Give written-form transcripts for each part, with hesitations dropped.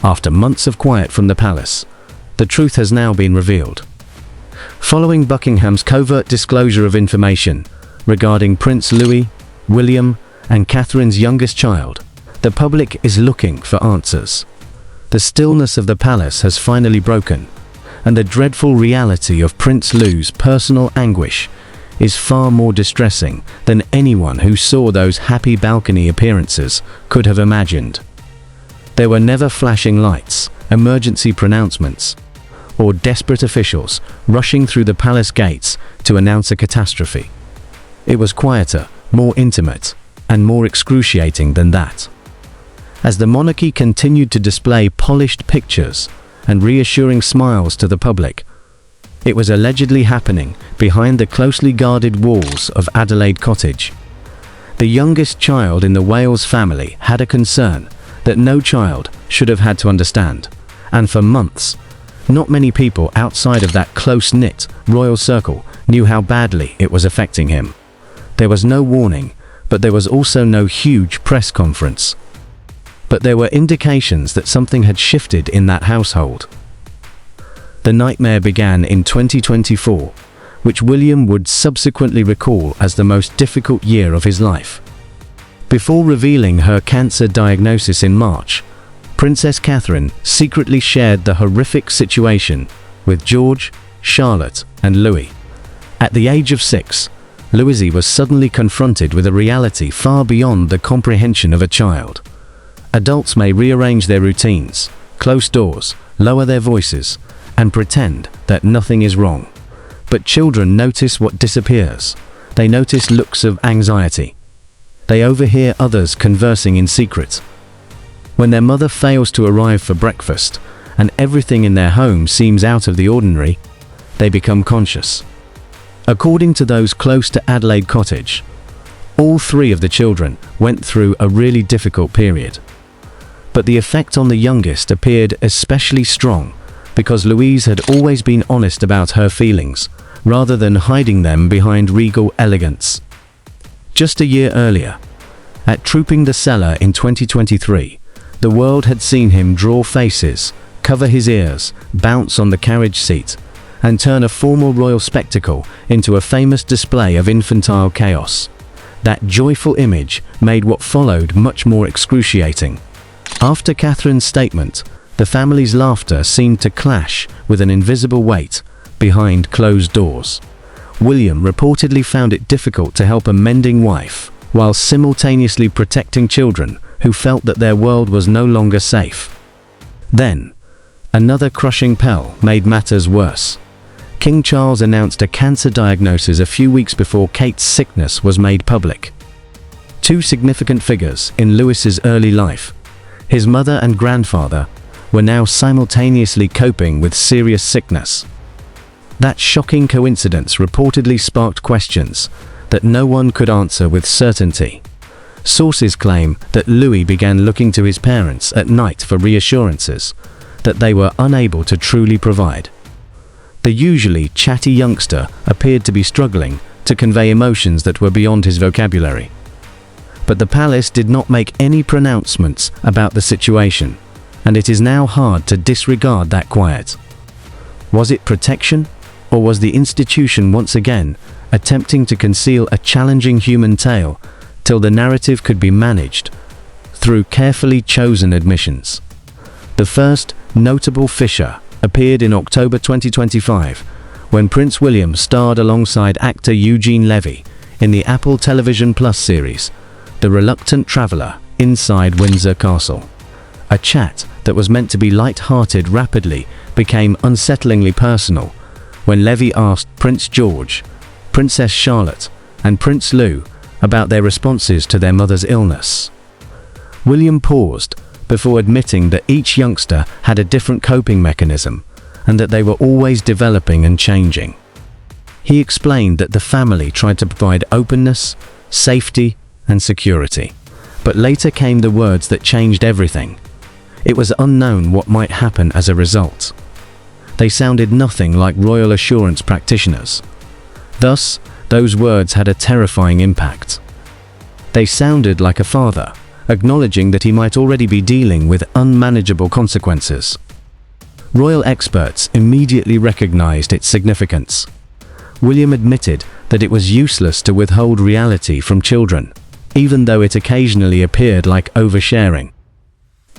After months of quiet from the palace, the truth has now been revealed. Following Buckingham's covert disclosure of information regarding Prince Louis, William, and Catherine's youngest child, the public is looking for answers. The stillness of the palace has finally broken, and the dreadful reality of Prince Louis's personal anguish is far more distressing than anyone who saw those happy balcony appearances could have imagined. There were never flashing lights, emergency pronouncements, or desperate officials rushing through the palace gates to announce a catastrophe. It was quieter, more intimate, and more excruciating than that. As the monarchy continued to display polished pictures and reassuring smiles to the public, it was allegedly happening behind the closely guarded walls of Adelaide Cottage. The youngest child in the Wales family had a concern that no child should have had to understand, and for months, not many people outside of that close-knit royal circle knew how badly it was affecting him. There was no warning, but there was also no huge press conference. But there were indications that something had shifted in that household. The nightmare began in 2024, which William would subsequently recall as the most difficult year of his life. Before revealing her cancer diagnosis in March, Princess Catherine secretly shared the horrific situation with George, Charlotte, and Louis. At the age of 6, Louise was suddenly confronted with a reality far beyond the comprehension of a child. Adults may rearrange their routines, close doors, lower their voices, and pretend that nothing is wrong. But children notice what disappears. They notice looks of anxiety. They overhear others conversing in secret. When their mother fails to arrive for breakfast, and everything in their home seems out of the ordinary, they become conscious. According to those close to Adelaide Cottage, all 3 of the children went through a really difficult period. But the effect on the youngest appeared especially strong because Louise had always been honest about her feelings, rather than hiding them behind regal elegance. Just a year earlier, at Trooping the Cellar in 2023, the world had seen him draw faces, cover his ears, bounce on the carriage seat, and turn a formal royal spectacle into a famous display of infantile chaos. That joyful image made what followed much more excruciating. After Catherine's statement, the family's laughter seemed to clash with an invisible weight behind closed doors. William reportedly found it difficult to help a mending wife, while simultaneously protecting children who felt that their world was no longer safe. Then, another crushing blow made matters worse. King Charles announced a cancer diagnosis a few weeks before Kate's sickness was made public. 2 significant figures in Louis's early life, his mother and grandfather, were now simultaneously coping with serious sickness. That shocking coincidence reportedly sparked questions that no one could answer with certainty. Sources claim that Louis began looking to his parents at night for reassurances that they were unable to truly provide. The usually chatty youngster appeared to be struggling to convey emotions that were beyond his vocabulary. But the palace did not make any pronouncements about the situation, and it is now hard to disregard that quiet. Was it protection, or was the institution once again attempting to conceal a challenging human tale till the narrative could be managed through carefully chosen admissions? The first notable fissure appeared in October 2025, when Prince William starred alongside actor Eugene Levy in the Apple Television Plus series, The Reluctant Traveller Inside Windsor Castle. A chat that was meant to be light-hearted rapidly became unsettlingly personal when Levy asked Prince George, Princess Charlotte, and Prince Louis about their responses to their mother's illness. William paused before admitting that each youngster had a different coping mechanism and that they were always developing and changing. He explained that the family tried to provide openness, safety, and security, but later came the words that changed everything. It was unknown what might happen as a result. They sounded nothing like royal assurance practitioners. Thus, those words had a terrifying impact. They sounded like a father, acknowledging that he might already be dealing with unmanageable consequences. Royal experts immediately recognized its significance. William admitted that it was useless to withhold reality from children, even though it occasionally appeared like oversharing.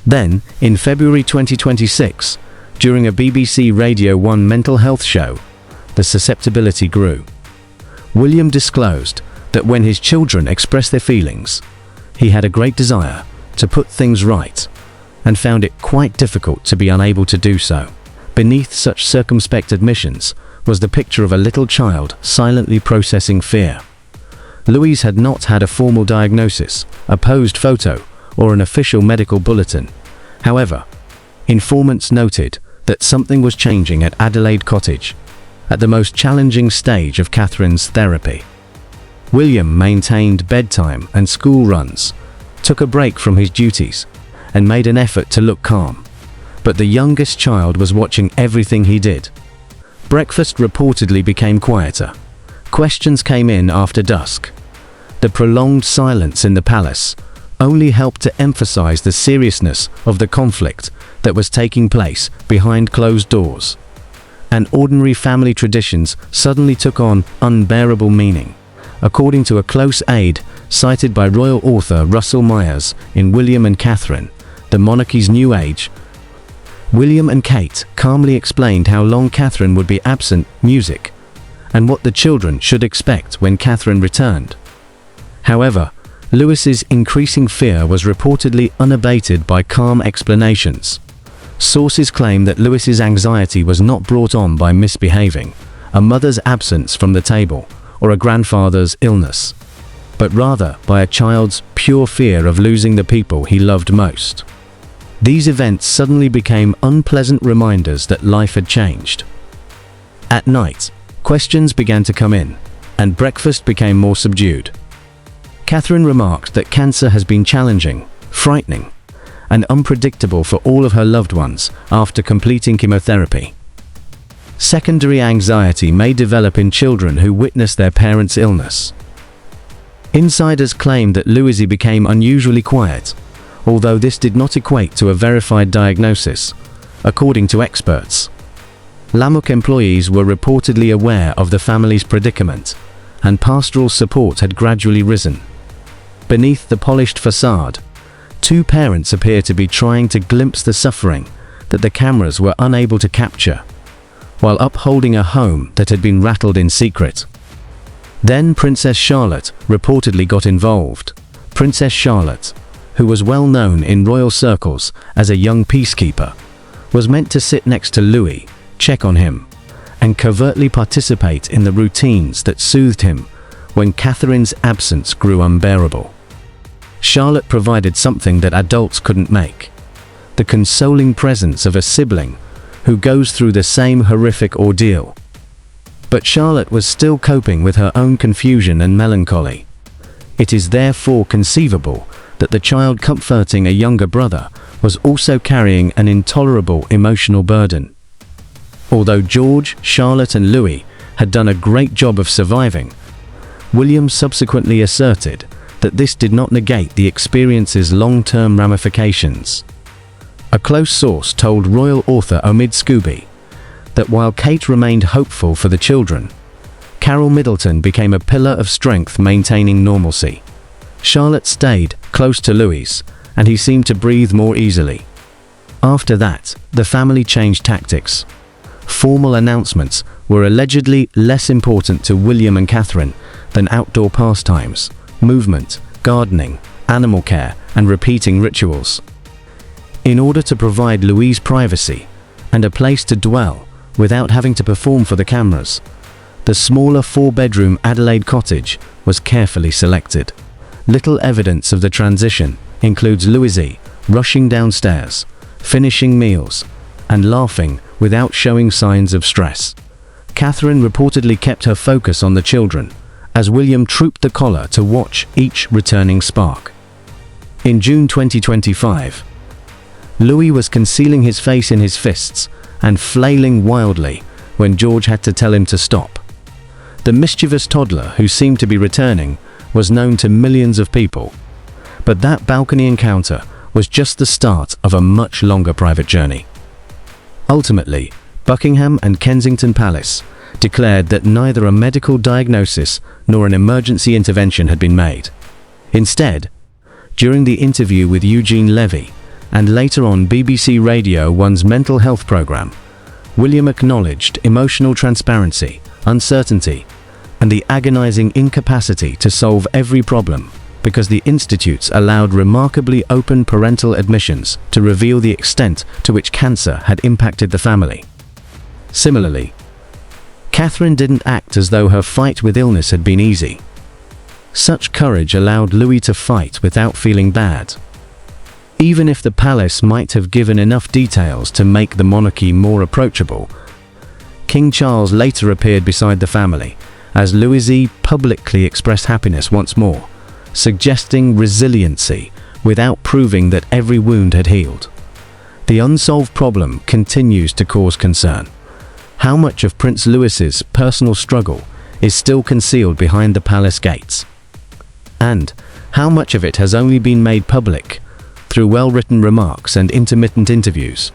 Then, in February 2026, during a BBC Radio 1 mental health show, the susceptibility grew. William disclosed that when his children expressed their feelings, he had a great desire to put things right, and found it quite difficult to be unable to do so. Beneath such circumspect admissions was the picture of a little child silently processing fear. Louise had not had a formal diagnosis, a posed photo, or an official medical bulletin. However, informants noted that something was changing at Adelaide Cottage, at the most challenging stage of Catherine's therapy. William maintained bedtime and school runs, took a break from his duties, and made an effort to look calm. But the youngest child was watching everything he did. Breakfast reportedly became quieter. Questions came in after dusk. The prolonged silence in the palace only helped to emphasize the seriousness of the conflict that was taking place behind closed doors. And ordinary family traditions suddenly took on unbearable meaning. According to a close aide cited by royal author Russell Myers in William and Catherine, The Monarchy's New Age, William and Kate calmly explained how long Catherine would be absent music, and what the children should expect when Catherine returned. However, Louis's increasing fear was reportedly unabated by calm explanations. Sources claim that Louis's anxiety was not brought on by misbehaving, a mother's absence from the table, or a grandfather's illness, but rather by a child's pure fear of losing the people he loved most. These events suddenly became unpleasant reminders that life had changed. At night, questions began to come in, and breakfast became more subdued. Catherine remarked that cancer has been challenging, frightening, and unpredictable for all of her loved ones after completing chemotherapy. Secondary anxiety may develop in children who witness their parents' illness. Insiders claim that Louise became unusually quiet, although this did not equate to a verified diagnosis, according to experts. Lamuk employees were reportedly aware of the family's predicament, and pastoral support had gradually risen. Beneath the polished facade, two parents appear to be trying to glimpse the suffering that the cameras were unable to capture, while upholding a home that had been rattled in secret. Then Princess Charlotte reportedly got involved. Princess Charlotte, who was well known in royal circles as a young peacekeeper, was meant to sit next to Louis, check on him, and covertly participate in the routines that soothed him when Catherine's absence grew unbearable. Charlotte provided something that adults couldn't make: the consoling presence of a sibling who goes through the same horrific ordeal. But Charlotte was still coping with her own confusion and melancholy. It is therefore conceivable that the child comforting a younger brother was also carrying an intolerable emotional burden. Although George, Charlotte and Louis had done a great job of surviving, William subsequently asserted that this did not negate the experience's long-term ramifications. A close source told royal author Omid Scooby that while Kate remained hopeful for the children, Carol Middleton became a pillar of strength maintaining normalcy. Charlotte stayed close to Louis, and he seemed to breathe more easily. After that, the family changed tactics. Formal announcements were allegedly less important to William and Catherine than outdoor pastimes, movement, gardening, animal care, and repeating rituals. In order to provide Louise privacy and a place to dwell without having to perform for the cameras, the smaller four-bedroom Adelaide cottage was carefully selected. Little evidence of the transition includes Louise rushing downstairs, finishing meals, and laughing without showing signs of stress. Catherine reportedly kept her focus on the children, as William trooped the collar to watch each returning spark. In June 2025, Louis was concealing his face in his fists and flailing wildly when George had to tell him to stop. The mischievous toddler, who seemed to be returning, was known to millions of people. But that balcony encounter was just the start of a much longer private journey. Ultimately, Buckingham and Kensington Palace declared that neither a medical diagnosis nor an emergency intervention had been made. Instead, during the interview with Eugene Levy, and later on BBC Radio 1's mental health programme, William acknowledged emotional transparency, uncertainty, and the agonizing incapacity to solve every problem because the institutes allowed remarkably open parental admissions to reveal the extent to which cancer had impacted the family. Similarly, Catherine didn't act as though her fight with illness had been easy. Such courage allowed Louis to fight without feeling bad. Even if the palace might have given enough details to make the monarchy more approachable, King Charles later appeared beside the family as Louis publicly expressed happiness once more, suggesting resiliency without proving that every wound had healed. The unsolved problem continues to cause concern. How much of Prince Louis's personal struggle is still concealed behind the palace gates? And how much of it has only been made public through well-written remarks and intermittent interviews?